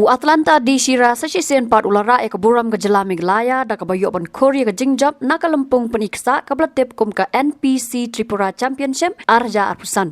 U Atlanta di Shira sasisian pat ulara kaburam ke jela Meghalaya da kabayo ban Korea ke jingjab nakalempung Ksah kablatip kum ke NPC Tripura Championship arja arpusan.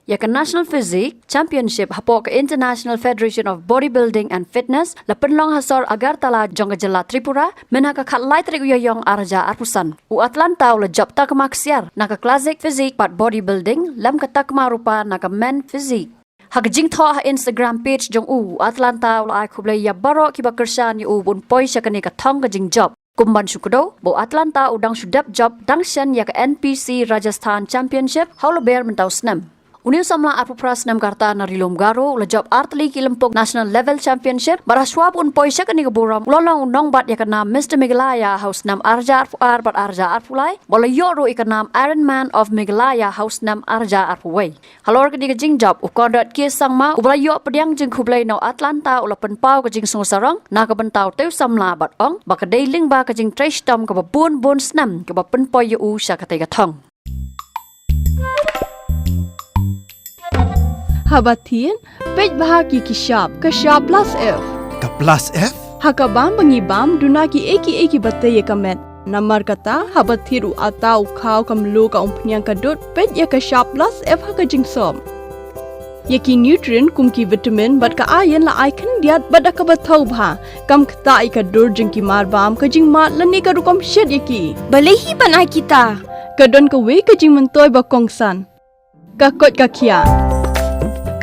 Ya ke National Physique Championship hapok ke International Federation of Bodybuilding and Fitness la penlong hasor agar tala jong ke jela Tripura menaka khatlai trik uyayong arja arpusan. U Atlanta ula job Takma Ksiar naka classic physique pat bodybuilding lam ke Takma rupa naka men physique. Hak jing tho Instagram page jong u Atlanta ula Ïakob ya baro ki bakersan yu bun poi syakani ka thong ka jing job. Kumban syukudo bo Atlanta udang sudap job dangshan ya ke NPC Rajasthan Championship haula ber mentau snam. Unil samla arpupras nam karta na rilom garo ula job artli ki lempok national level championship baraswa pun poi syakani ka buram lolong nong bat ya kana Mr Meghalaya house nam arja arpuar bat arja arpulai bola yoro ikanam Iron Man of Meghalaya house nam arja arpuway. Halor ke diga jing job u kondat ki sangma u bola yo pediang jing khublai no Atlanta ula penpau ke jing sungsarang na ka bentau teu samla bat ong baka deiling ba ke jing trash tom ka bun snam ka ba penpoi u syakate ka thong. Habatin, pej bahagi kisab, kasab plus F. Ka plus F? Hakabam bangibam dunaki eki batay kamet. Namar kata habathiru atau kau kamlu ka umpnyang kadut pej ya kasab plus F hakajing som. Yaki nutrient kumki vitamin bat ka ayan la ikan diat bat akabatau bha. Kam kata ikadur jengki marbam kajing mat lani karukom shed yaki. Balehi banai kita. Kadon ka we kajing mentoy bakongsan. Kakot kakia.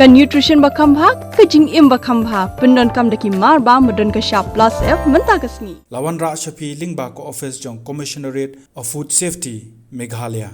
Ka nutrition bakam bha kajing im bakam bha pendon kam daki marba medon ka sharp plus F menta kasni Wanrah shapi lingba ko office jong commissionerate of food safety Meghalaya